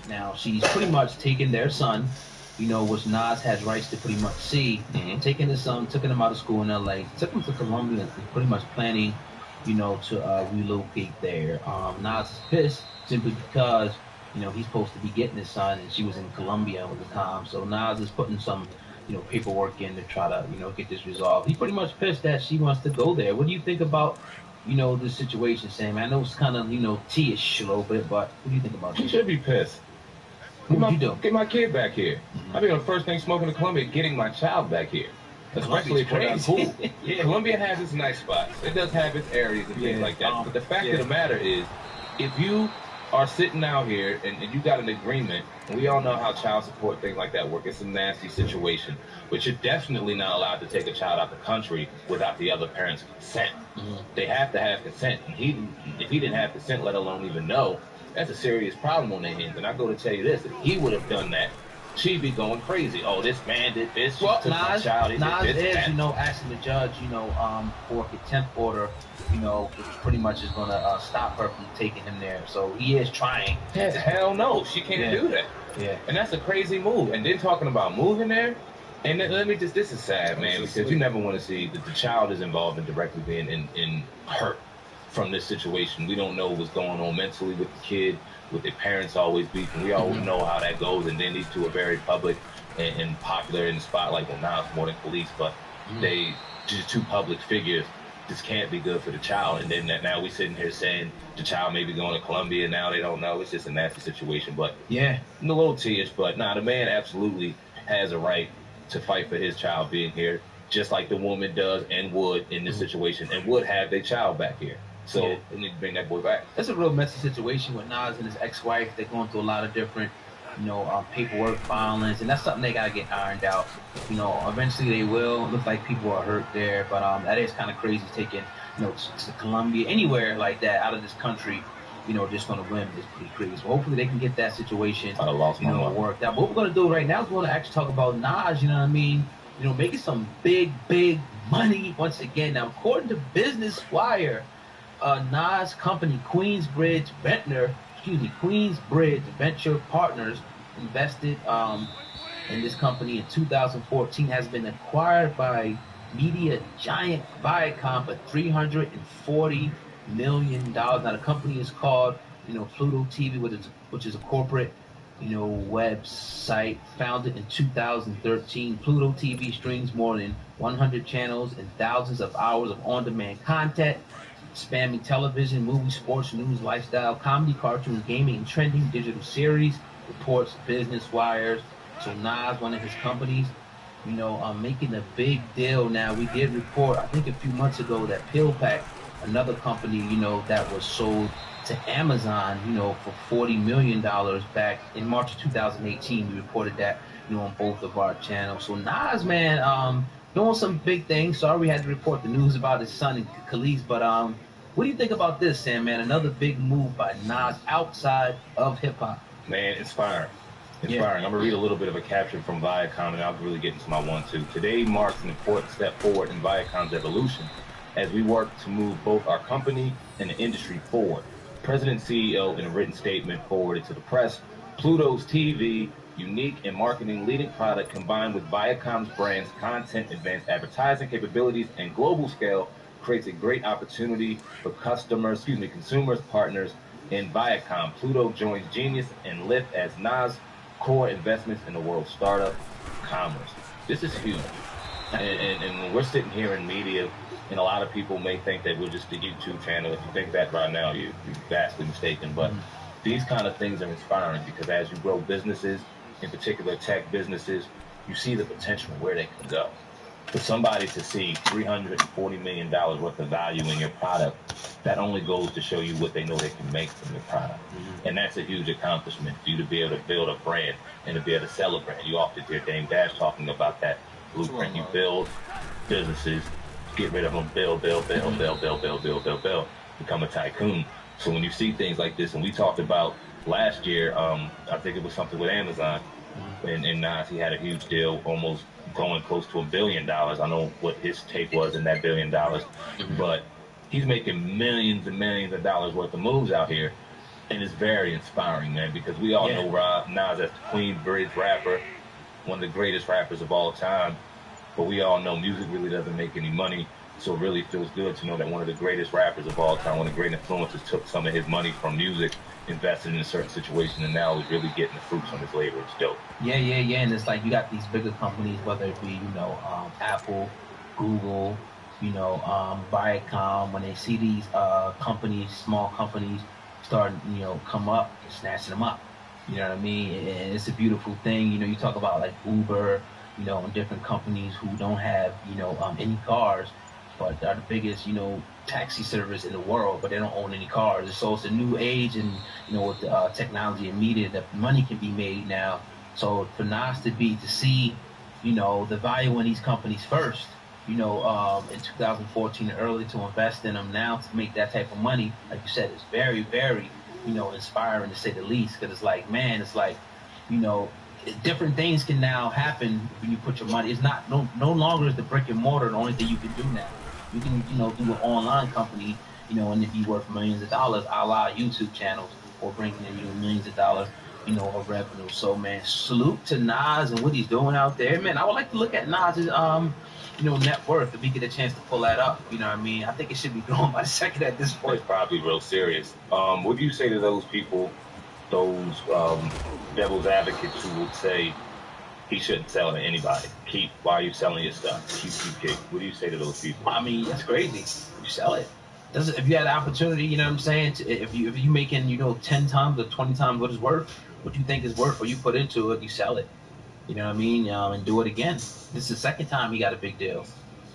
Now, she's pretty much taken their son, which Nas has rights to pretty much see, taking his son, taking him out of school in L.A., took him to Colombia, and pretty much planning, to relocate there. Nas is pissed simply because, he's supposed to be getting his son, and she was in Colombia at the time. So Nas is putting some, paperwork in to try to, get this resolved. He's pretty much pissed that she wants to go there. What do you think about this situation, Sam? I know it's kind of, T-ish a little bit, but what do you think about this? She should be pissed. Get my kid back here. I mean, the first thing smoking in Colombia, getting my child back here. Especially for that cool. Yeah. Colombia has its nice spots. It does have its areas and things like that. But the fact of the matter is, if you are sitting out here and you got an agreement, and we all know how child support, things like that work. It's a nasty situation. But you're definitely not allowed to take a child out the country without the other parent's consent. They have to have consent. And if he didn't have consent, let alone even know, that's a serious problem on their hands. And I go to tell you this, if he would have done that, she'd be going crazy. Oh, this man did this. Well, Nas is, asking the judge, for a contempt order, which pretty much is going to stop her from taking him there. So he is trying. Hell no, she can't do that. Yeah. And that's a crazy move. And then talking about moving there, and then this is sad, man, because you never want to see that the child is involved in directly being in hurt from this situation. We don't know what's going on mentally with the kid, with their parents always beefing. We all know how that goes, and then these two are very public and popular in the spotlight. Well, now it's more than police, but they just two public figures. This can't be good for the child. And then now we sitting here saying the child may be going to Colombia, and now they don't know. It's just a nasty situation. But a little tears. But the man absolutely has a right to fight for his child being here, just like the woman does and would in this situation, and would have their child back here. So they need to bring that boy back. That's a real messy situation with Nas and his ex-wife. They're going through a lot of different, paperwork, violence, and that's something they gotta get ironed out. Eventually they will. It looks like people are hurt there, but that is kind of crazy taking, to Colombia, anywhere like that, out of this country. Just on a whim is pretty crazy. So hopefully they can get that situation, worked out. But what we're gonna do right now is we're gonna actually talk about Nas. Making some big money once again. Now, according to Business Wire, Nas company Queensbridge Venture Partners invested in this company in 2014, has been acquired by media giant Viacom for $340 million. Now the company is called Pluto TV, which is a corporate website founded in 2013. Pluto TV streams more than 100 channels and thousands of hours of on-demand content, spanning television, movies, sports, news, lifestyle, comedy, cartoons, gaming, and trending digital series, reports Business Wires. So Nas, one of his companies, making a big deal now. We did report, I think a few months ago, that PillPack, another company, that was sold to Amazon, for $40 million back in March of 2018. We reported that, on both of our channels. So Nas, man, doing some big things. Sorry we had to report the news about his son and Khalees, but what do you think about this, Sam, man? Another big move by Nas outside of hip-hop. Man, inspiring. Inspiring. I'm going to read a little bit of a caption from Viacom, and I'll really get into my 1-2. Today marks an important step forward in Viacom's evolution as we work to move both our company and the industry forward. President and CEO, in a written statement forwarded to the press, Pluto's TV, unique and marketing leading product combined with Viacom's brands, content, advanced advertising capabilities, and global scale creates a great opportunity for consumers, partners in Viacom. Pluto joins Genius and Lyft as Nas core investments in the world's startup commerce. This is huge. And when we're sitting here in media, and a lot of people may think that we're just a YouTube channel. If you think that right now, you're vastly mistaken. But these kind of things are inspiring because as you grow businesses, in particular tech businesses, you see the potential where they can go. For somebody to see $340 million worth of value in your product, that only goes to show you what they know they can make from your product. And that's a huge accomplishment for you to be able to build a brand and to be able to celebrate. You often hear Dame Dash talking about that blueprint. You build businesses, get rid of them, build, become a tycoon. So when you see things like this, and we talked about last year, I think it was something with Amazon, and Nas, he had a huge deal, almost going close to $1 billion. I know what his take was in that $1 billion, but he's making millions and millions of dollars worth of moves out here, and it's very inspiring, man, because we all know Nas as the Queensbridge rapper, one of the greatest rappers of all time, but we all know music really doesn't make any money. So it really feels good to know that one of the greatest rappers of all time, one of the great influencers, took some of his money from music, invested in a certain situation, and now is really getting the fruits on his labor. It's dope. Yeah. And it's like you got these bigger companies, whether it be, Apple, Google, Viacom, when they see these companies, small companies, start, come up, snatching them up. You know what I mean? And it's a beautiful thing. You talk about like Uber, and different companies who don't have, any cars, but are the biggest, taxi service in the world, but they don't own any cars. So it's a new age, and with the technology and media, that money can be made now. So for Nas to see, the value in these companies first, in 2014 and early, to invest in them now to make that type of money, like you said, is very, very, inspiring to say the least. Because it's like, man, different things can now happen when you put your money. It's not no longer is the brick and mortar the only thing you can do now. You can do an online company, and it be worth millions of dollars, a la YouTube channels, or bringing in millions of dollars, of revenue. So man, salute to Nas and what he's doing out there, man. I would like to look at Nas's net worth if we get a chance to pull that up. You know what I mean? I think it should be going by the second at this point. It's probably real serious. What do you say to those people, those devil's advocates who would say he shouldn't sell to anybody? Why are you selling your stuff? Keep. What do you say to those people? I mean, that's crazy. You sell it. If you had the opportunity, you know what I'm saying? If you making 10 times or 20 times what it's worth, what you think is worth, or you put into it, you sell it. You know what I mean? And do it again. This is the second time he got a big deal.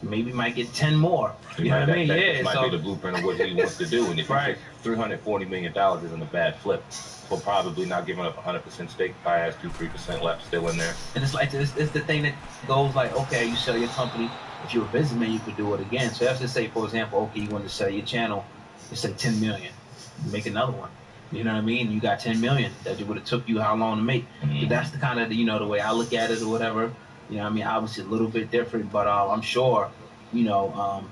Maybe he might get 10 more. You know what I mean? That might be the blueprint of what he wants to do. And if right. $340 million isn't a bad flip, for probably not giving up 100% stake, probably has 2-3% left still in there. And it's like it's the thing that goes like, okay, you sell your company. If you're a businessman, you could do it again. So let's just say, for example, okay, you want to sell your channel, you say 10 million, you make another one. You know what I mean? You got 10 million that it would have took you how long to make. So that's the kind of the way I look at it or whatever. You know what I mean? Obviously a little bit different, but I'm sure he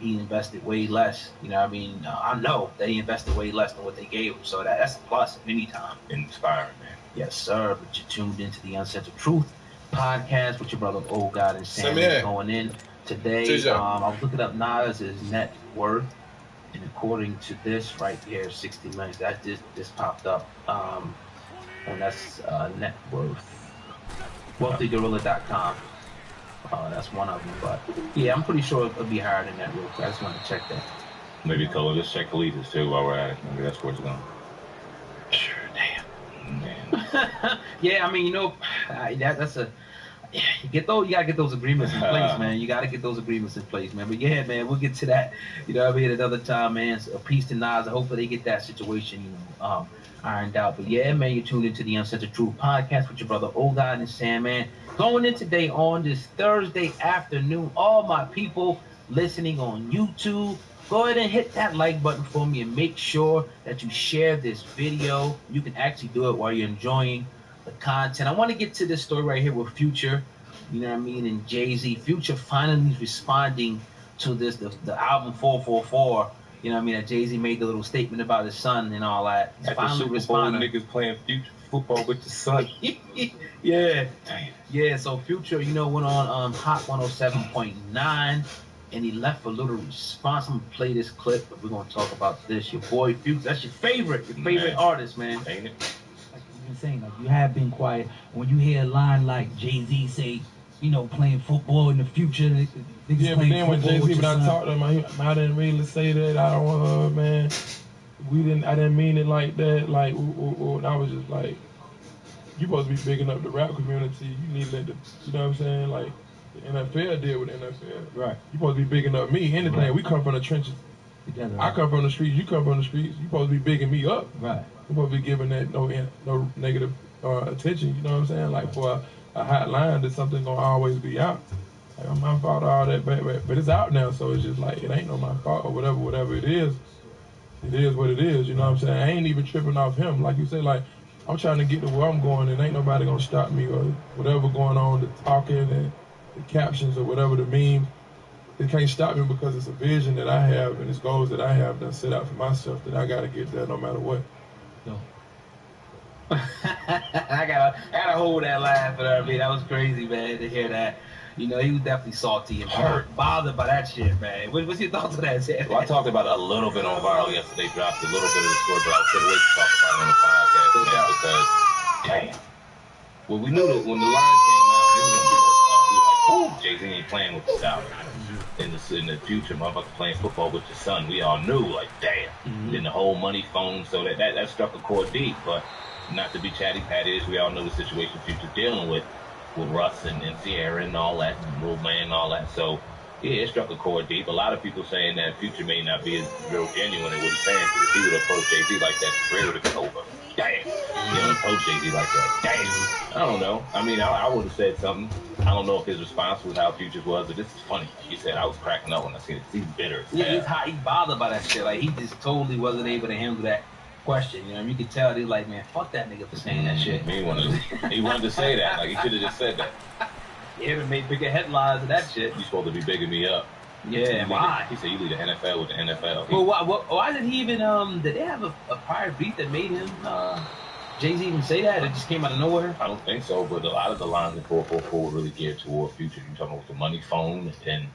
invested way less. You know what I mean? I know that he invested way less than what they gave him. So that's a plus anytime. Inspiring, man. Yes, sir. But you're tuned into the Uncensored Truth podcast with your brother, Old God and Sam, going in today. I was looking up Nas's net worth, and according to this right here, 60 million. That just popped up, and that's net worth. WealthyGorilla.com. That's one of them, but yeah, I'm pretty sure it'll be higher than that. Real quick, I just want to check that. Maybe let's check Khalid's too while we're at it. Maybe that's where it's going. Sure, damn. Man. Yeah, I mean, that's a. You gotta get those agreements in place, man. You gotta get those agreements in place, man. But yeah, man, we'll get to that. You know what I mean? Another time, man. So, peace to Nas. Hopefully they get that situation, ironed out. But yeah, man, you're tuned into the Uncensored Truth podcast with your brother Old God and Sam, man. Going in today on this Thursday afternoon, all my people listening on YouTube, go ahead and hit that like button for me and make sure that you share this video. You can actually do it while you're enjoying the content. I want to get to this story right here with Future, you know what I mean, and Jay-Z. Future finally responding to this, the album 444. You know what I mean? That Jay-Z made the little statement about his son and all that. He's At finally the Super Bowl, responding. niggas playing Future football with the son. Yeah. Damn. Yeah, so Future, you know, went on Hot 107.9 and he left a little response. I'm gonna play this clip, but we're gonna talk about this. Your boy Future, that's your favorite artist, man. Ain't it? Like you've been saying, like you have been quiet. When you hear a line like Jay-Z say, you know, playing football in the future, niggas Yeah, but playing then when football Jay-Z, with when I your son. talked to him, I didn't really say that. I don't, man. I didn't mean it like that. Like, and I was just like, you supposed to be bigging up the rap community. You need to let the, you know what I'm saying? Like, the NFL deal with the NFL. Right. You supposed to be bigging up me. Anything. Right. We come from the trenches. Together. I come from the streets. You come from the streets. You supposed to be bigging me up. Right. You supposed to be giving that no negative attention. You know what I'm saying? Like for a hot line, that something gonna always be out. Like, my fault, all that, but it's out now, so it's just like it ain't no my fault or whatever it is. It is what it is. You know what I'm saying? I ain't even tripping off him. Like you said, like I'm trying to get to where I'm going, and ain't nobody gonna stop me or whatever going on, the talking and the captions or whatever the memes. It can't stop me because it's a vision that I have and it's goals that I have that set out for myself that I gotta get there no matter what. No. I gotta hold that laugh, but I mean that was crazy, man, to hear that. You know, he was definitely salty and hurt, bothered by that shit, man. What's your thoughts on that, Sam? Well, I talked about it a little bit on Viral yesterday, dropped a little bit of the story, but I couldn't wait to talk about it on the podcast, man, because, damn. Well, we knew that when the line came out, it was going to be like, oh, Jay-Z ain't playing with the South. In the future, motherfuckers playing football with your son. We all knew, like, damn. Then the whole money phone, so that struck a chord deep, but not to be chatty-patty-ish, we all know the situation Future's dealing with Russ and Sierra and all that, and Lil Man and all that. So, yeah, it struck a chord deep. A lot of people saying that Future may not be as real genuine in what he's saying, because if he would approach Jay-Z like that, his career would have been over. Damn. He don't approach Jay-Z like that. Damn. I don't know. I mean, I would have said something. I don't know if his response was how Future was, but this is funny. He said, I was cracking up when I seen it. He's bitter. Yeah, he's hot. He's bothered by that shit. Like, he just totally wasn't able to handle that question. You know, you could tell he's like, man, fuck that nigga for saying that shit. He wanted to say that. Like, he should have just said that. Yeah, to make bigger headlines of that shit. You supposed to be bigging me up. Yeah, why? He said you lead the NFL with the NFL. Well, why did he even, did they have a prior beat that made him, Jay-Z even say that? It just came out of nowhere? I don't think so, but a lot of the lines in 444 were really geared toward Future. You talking about the money phone, and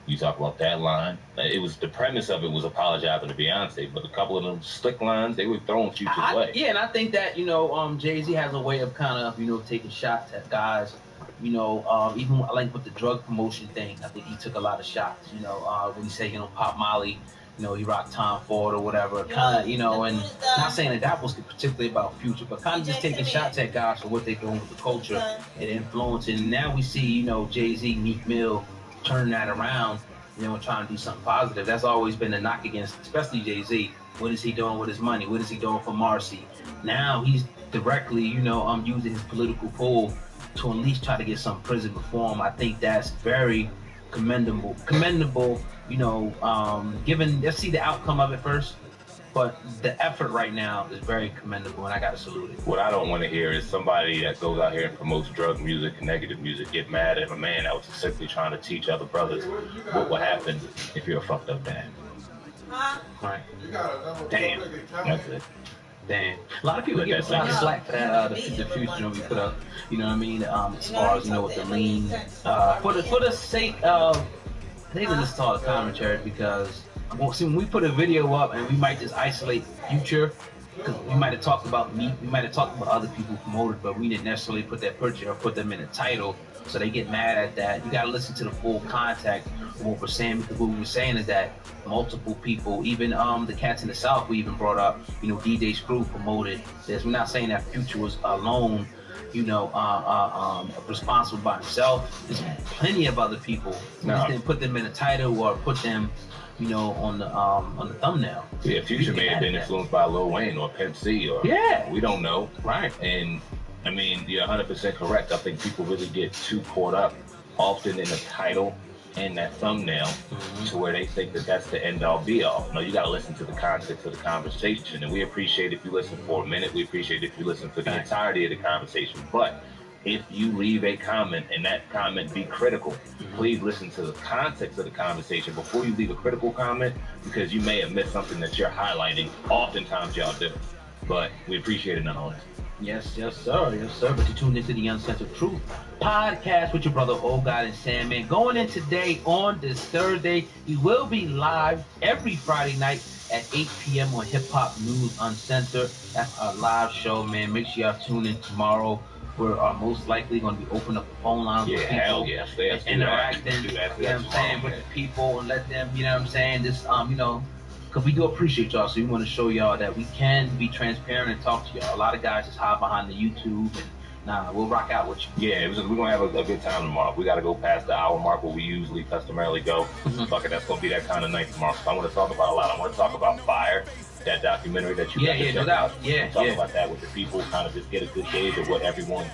you talk about that line. It was, the premise of it was apologizing to Beyonce, but a couple of them slick lines, they were throwing Future's way. Yeah, and I think that, you know, Jay-Z has a way of kind of, you know, taking shots at guys. You know, even like with the drug promotion thing, I think he took a lot of shots. You know, when he said, you know, Pop Molly, you know, he rocked Tom Ford or whatever, kind of, you know, and not saying that was particularly about Future, but kind of just taking shots at guys for what they're doing with the culture and influencing. And now we see, you know, Jay-Z, Meek Mill turning that around, you know, trying to do something positive. That's always been the knock against, especially Jay-Z. What is he doing with his money? What is he doing for Marcy? Now he's directly, you know, using his political pull to at least try to get some prison reform. I think that's very commendable, you know, given, let's see the outcome of it first, but the effort right now is very commendable, and I gotta salute it. What I don't want to hear is somebody that goes out here and promotes drug music and negative music get mad at a man that was simply trying to teach other brothers what will happen if you're a fucked up dad. Right. Damn. That's it. Damn. A lot of people give us a lot of slack for that, the Future, you know, we put up, you know what I mean, as far as, you know, with the lean, for the sake of, I think this is called a commentary, because, well, see, when we put a video up and we might just isolate Future, because we might have talked about me, we might have talked about other people promoted, but we didn't necessarily put that picture or put them in the title, so they get mad at that. You gotta listen to the full context of what we're saying, because what we were saying is that multiple people, even the cats in the South, we even brought up, you know, DJ Screw promoted this. We're not saying that Future was alone, you know, responsible by himself. There's plenty of other people. We just didn't put them in the title or put them, you know, on the thumbnail. Yeah, Future may have been influenced by Lil Wayne or Pimp C, or we don't know. Right. And I mean, you're 100% correct. I think people really get too caught up often in the title and that thumbnail to where they think that that's the end all be all. No, you got to listen to the context of the conversation, and we appreciate if you listen for a minute. We appreciate if you listen for the entirety of the conversation. But if you leave a comment and that comment be critical, please listen to the context of the conversation before you leave a critical comment, because you may have missed something that you're highlighting. Oftentimes y'all do, but we appreciate it nonetheless. Yes, sir. But you tuned into the Uncensored Truth podcast with your brother Old God and Sandman. Going in today on this Thursday, we will be live every Friday night at 8 p.m. on Hip Hop News Uncensored. That's our live show, man. Make sure y'all tune in tomorrow. We're most likely going to be opening up the phone lines with people. Hell yeah. Interacting, you know what I'm saying, with the people and let them, you know what I'm saying, just, because we do appreciate y'all, so we want to show y'all that we can be transparent and talk to y'all. A lot of guys just hide behind the YouTube, and we'll rock out with you. Yeah, we're going to have a good time tomorrow. We got to go past the hour mark where we usually customarily go. Fuck it, that's going to be that kind of night tomorrow. So I want to talk about a lot. I want to talk about Fire, that documentary that you got to check out. Talk about that with the people, kind of just get a good gauge of what everyone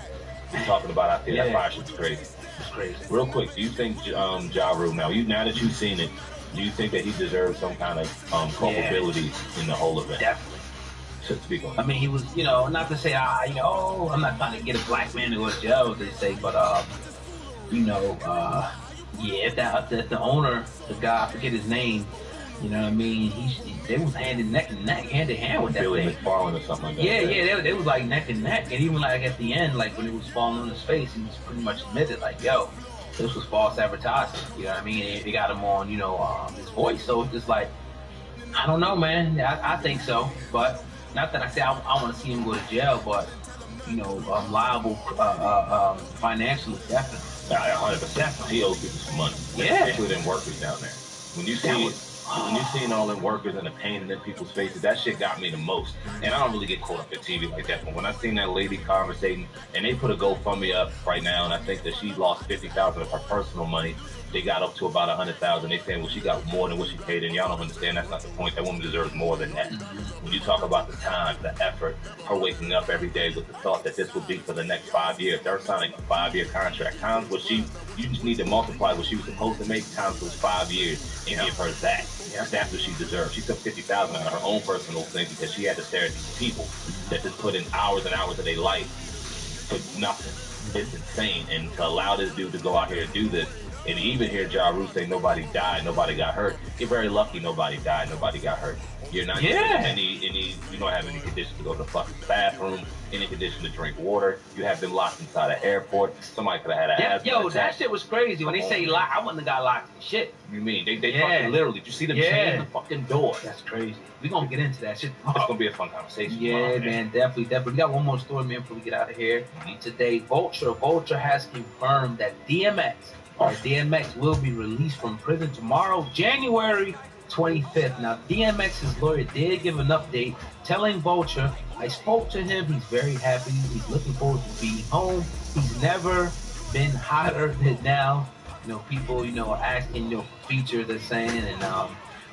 is talking about out there. That Fire shit's crazy. It's crazy. Real quick, do you think Ja Rule, now that you've seen it, do you think that he deserves some kind of culpability in the whole event? Definitely. Speak on it. I mean, he was, not to say, I'm not trying to get a black man to go to jail, as they say, but, if the owner, the guy, I forget his name, you know what I mean, they was hand in hand with that Billy thing. McFarland or something like that. Yeah, they was like neck and neck, and even like at the end, like when it was falling on his face, he was pretty much admitted, like, yo, this was false advertising, you know what I mean? And they got him on, his voice. So it's just like, I don't know, man. I think so. But not that I say I want to see him go to jail, but, liable financially, definitely. 100%. He owes people some money. Yeah. Especially them workers down there. When you seen all them workers and the pain in them people's faces, that shit got me the most. And I don't really get caught up in TV like that, but when I seen that lady conversating, and they put a GoFundMe up right now, and I think that she lost $50,000 of her personal money. They got up to about $100,000. They saying, well, she got more than what she paid, and y'all don't understand. That's not the point. That woman deserves more than that. When you talk about the time, the effort, her waking up every day with the thought that this will be for the next 5 years. They're signing a 5-year contract. Times what you just need to multiply what she was supposed to make times those 5 years and give her that. That's what she deserves. She took $50,000 out of her own personal thing because she had to stare at these people that just put in hours and hours of their life for nothing. It's insane. And to allow this dude to go out here and do this, and even hear Ja Rule say nobody died, nobody got hurt. You're very lucky nobody died, nobody got hurt. You're not you don't have any conditions to go to the fucking bathroom, any condition to drink water. You have them locked inside an airport. Somebody could have had an asthma attack. That shit was crazy. When they say lock, I wouldn't have got locked in shit. You mean they fucking literally? Did you see them change the fucking door? That's crazy. We're gonna get into that shit. It's gonna be a fun conversation. Yeah, man, definitely. We got one more story, man, before we get out of here. Today, Vulture has confirmed that DMX will be released from prison tomorrow, January 25th. Now, DMX's lawyer did give an update telling Vulture, I spoke to him, he's very happy, he's looking forward to being home, he's never been hotter than now. People, are asking, features they're saying, and, now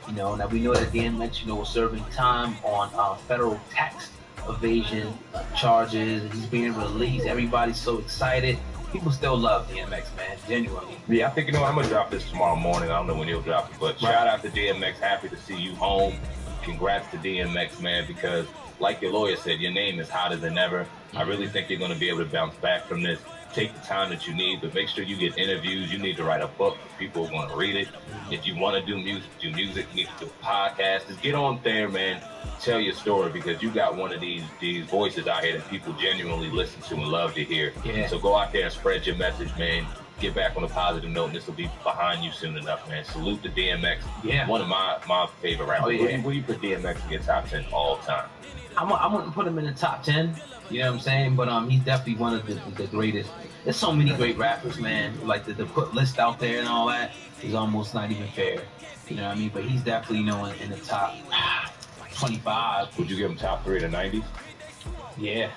we know that DMX, was serving time on federal tax evasion charges, and he's being released. Everybody's so excited. People still love DMX, man, genuinely. Yeah, I think, I'm going to drop this tomorrow morning. I don't know when you'll drop it, but shout out to DMX. Happy to see you home. Congrats to DMX, man, because like your lawyer said, your name is hotter than ever. I really think you're going to be able to bounce back from this. Take the time that you need, but make sure you get interviews. You need to write a book. People are going to read it. If you want to do music. You need to do a podcast. Just get on there, man. Tell your story, because you got one of these voices out here that people genuinely listen to and love to hear. Yeah. So go out there and spread your message, man. Get back on a positive note, and this will be behind you soon enough, man. Salute to DMX. Yeah. One of my favorite rappers. Oh, yeah. Where you put DMX in your top 10 all time? I wouldn't put him in the top 10, you know what I'm saying? But he's definitely one of the greatest. There's so many great rappers, man. Like, to put list out there and all that is almost not even fair. You know what I mean? But he's definitely, in the top 25. Would you give him top 3 of the 90s? Yeah.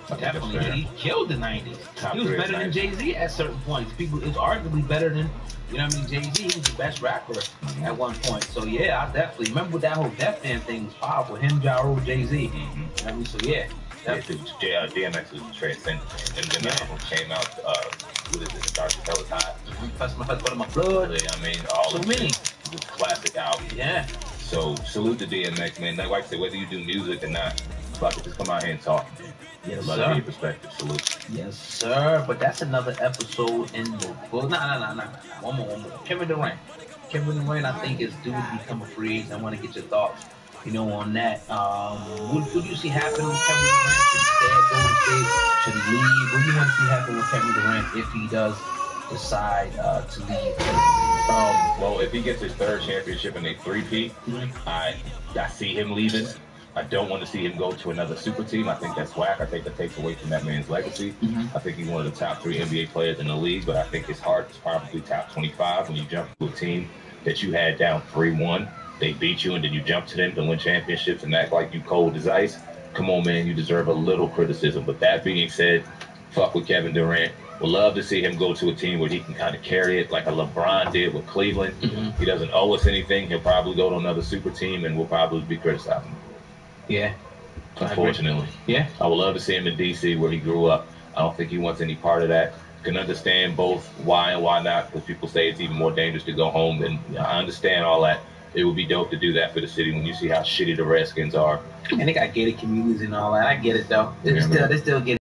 Definitely. He killed the 90s. Top he was 3 better than Jay-Z at certain points. It was arguably better than, Jay-Z. He was the best rapper at one point. So, yeah, I definitely remember that whole Def Jam thing was powerful. Him, Ja Rule, Jay-Z. So, yeah. DMX was transcendent. And then that album came out, what is it, Dark to Tell Us High. Press my blood, my blood. Yeah, I mean, all So of many. the classic album. Yeah. So salute to DMX, man. Like I said, whether you do music or not, fuck it, just come out here and talk. Yes, Love sir. to hear your perspective. Salute. Yes, sir. But that's another episode in the book. Nah. One more. Kevin Durant. I think is due to become a free agent. I want to get your thoughts, on that. What do you see happening with Kevin Durant? Should he stay at Golden State? Should he leave? What do you want to see happen with Kevin Durant if he does decide to leave? Well, if he gets his third championship and a three-peat, I see him leaving. I don't want to see him go to another super team. I think that's whack. I think that takes away from that man's legacy. I think he's one of the top 3 NBA players in the league, but I think his heart is probably top 25 when you jump to a team that you had down 3-1. They beat you, and then you jump to them to win championships and act like you cold as ice. Come on, man, you deserve a little criticism. But that being said, fuck with Kevin Durant. Would love to see him go to a team where he can kind of carry it like a LeBron did with Cleveland. He doesn't owe us anything. He'll probably go to another super team, and we'll probably be criticizing him. Yeah. Unfortunately. Yeah. I would love to see him in D.C. where he grew up. I don't think he wants any part of that. Can understand both why and why not, because people say it's even more dangerous to go home. And I understand all that. It would be dope to do that for the city when you see how shitty the Redskins are. And they got gated communities and all that. I get it, though. They still get